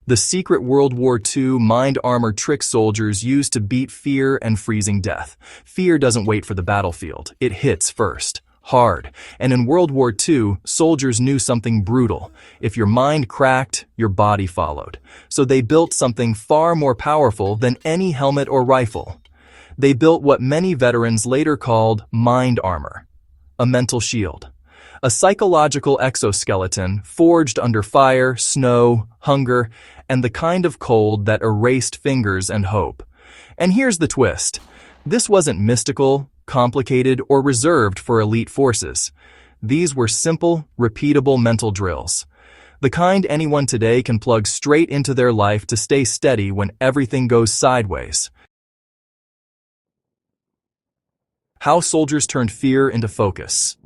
The secret World War II mind armor trick soldiers used to beat fear and freezing death. Fear doesn't wait for the battlefield. It hits first, hard. And in World War II, soldiers knew something brutal. If your mind cracked, your body followed. So they built something far more powerful than any helmet or rifle. They built what many veterans later called mind armor, a mental shield. A psychological exoskeleton forged under fire, snow, hunger, and the kind of cold that erased fingers and hope. And here's the twist. This wasn't mystical, complicated, or reserved for elite forces. These were simple, repeatable mental drills. The kind anyone today can plug straight into their life to stay steady when everything goes sideways. How soldiers turned fear into focus.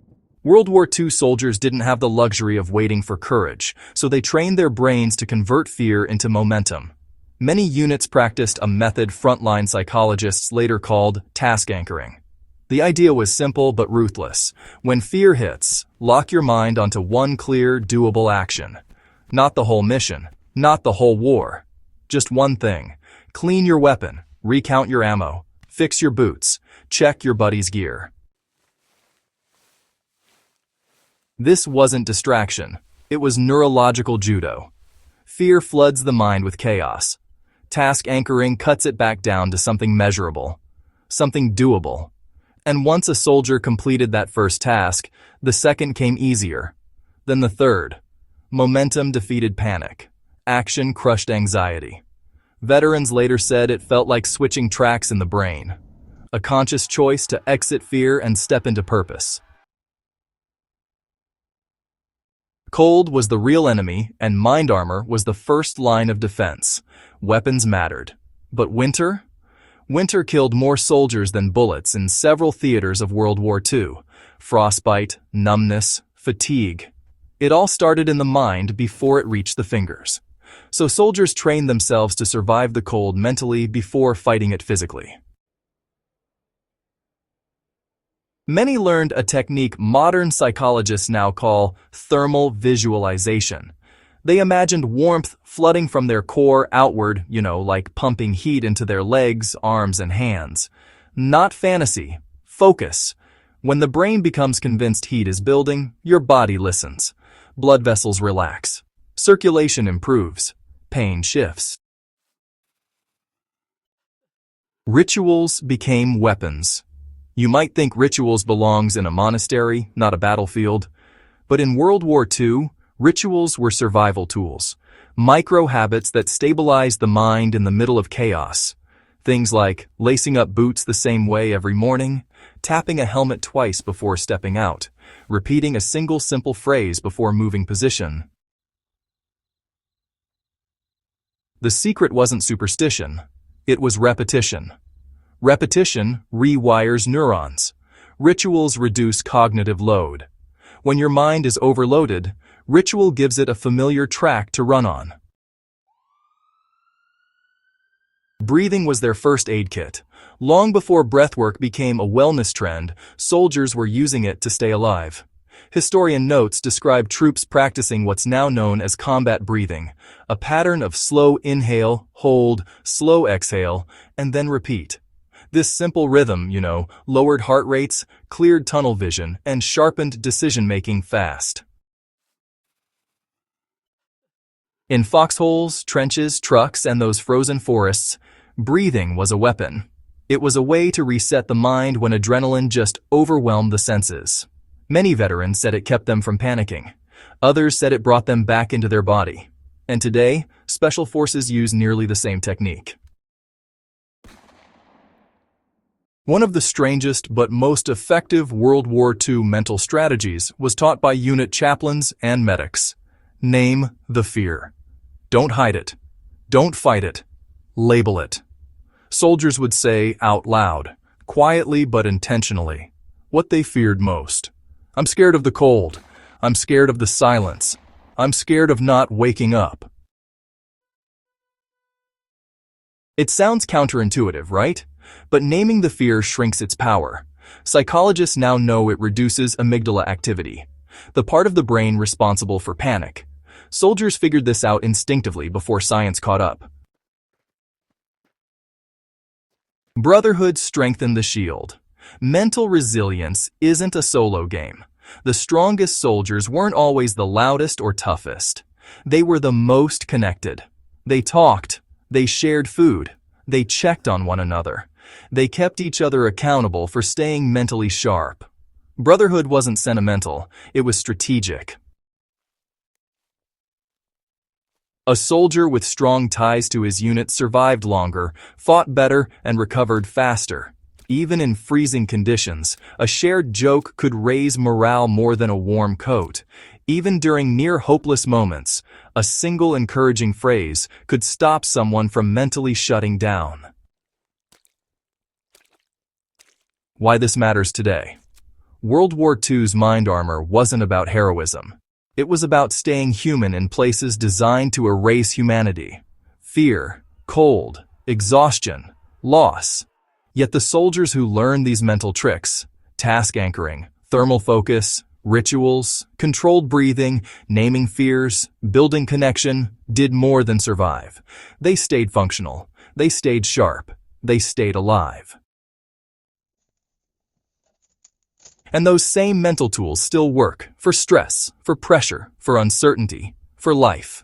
World War II soldiers didn't have the luxury of waiting for courage, so they trained their brains to convert fear into momentum. Many units practiced a method frontline psychologists later called task anchoring. The idea was simple but ruthless. When fear hits, lock your mind onto one clear, doable action. Not the whole mission, not the whole war. Just one thing. Clean your weapon, recount your ammo, fix your boots, check your buddy's gear. This wasn't distraction. It was neurological judo. Fear floods the mind with chaos. Task anchoring cuts it back down to something measurable, something doable. And once a soldier completed that first task, the second came easier. Then the third. Momentum defeated panic. Action crushed anxiety. Veterans later said it felt like switching tracks in the brain. A conscious choice to exit fear and step into purpose. Cold was the real enemy, and mind armor was the first line of defense. Weapons mattered. But winter? Winter killed more soldiers than bullets in several theaters of World War II. Frostbite, numbness, fatigue. It all started in the mind before it reached the fingers. So soldiers trained themselves to survive the cold mentally before fighting it physically. Many learned a technique modern psychologists now call thermal visualization. They imagined warmth flooding from their core outward, like pumping heat into their legs, arms, and hands. Not fantasy, focus. When the brain becomes convinced heat is building, your body listens. Blood vessels relax. Circulation improves. Pain shifts. Rituals became weapons. You might think rituals belongs in a monastery, not a battlefield. But in World War II, rituals were survival tools. Micro-habits that stabilized the mind in the middle of chaos. Things like lacing up boots the same way every morning, tapping a helmet twice before stepping out, repeating a single simple phrase before moving position. The secret wasn't superstition. It was repetition. Repetition rewires neurons. Rituals reduce cognitive load. When your mind is overloaded, ritual gives it a familiar track to run on. Breathing was their first aid kit. Long before breathwork became a wellness trend, soldiers were using it to stay alive. Historian notes describe troops practicing what's now known as combat breathing, a pattern of slow inhale, hold, slow exhale, and then repeat. This simple rhythm, lowered heart rates, cleared tunnel vision, and sharpened decision-making fast. In foxholes, trenches, trucks, and those frozen forests, breathing was a weapon. It was a way to reset the mind when adrenaline just overwhelmed the senses. Many veterans said it kept them from panicking. Others said it brought them back into their body. And today, special forces use nearly the same technique. One of the strangest but most effective World War II mental strategies was taught by unit chaplains and medics. Name the fear. Don't hide it. Don't fight it. Label it. Soldiers would say out loud, quietly but intentionally, what they feared most. I'm scared of the cold. I'm scared of the silence. I'm scared of not waking up. It sounds counterintuitive, right? But naming the fear shrinks its power. Psychologists now know it reduces amygdala activity, the part of the brain responsible for panic. Soldiers figured this out instinctively before science caught up. Brotherhood strengthened the shield. Mental resilience isn't a solo game. The strongest soldiers weren't always the loudest or toughest. They were the most connected. They talked. They shared food. They checked on one another. They kept each other accountable for staying mentally sharp. Brotherhood wasn't sentimental. It was strategic. A soldier with strong ties to his unit survived longer, fought better, and recovered faster. Even in freezing conditions, a shared joke could raise morale more than a warm coat. Even during near-hopeless moments, a single encouraging phrase could stop someone from mentally shutting down. Why this matters today. World War II's mind armor wasn't about heroism. It was about staying human in places designed to erase humanity. Fear, cold, exhaustion, loss. Yet the soldiers who learned these mental tricks, task anchoring, thermal focus, rituals, controlled breathing, naming fears, building connection, did more than survive. They stayed functional. They stayed sharp. They stayed alive. And those same mental tools still work for stress, for pressure, for uncertainty, for life.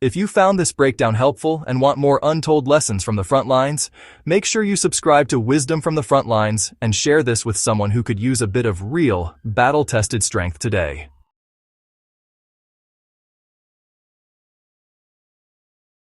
If you found this breakdown helpful and want more untold lessons from the front lines, make sure you subscribe to Wisdom from the Frontlines and share this with someone who could use a bit of real, battle-tested strength today.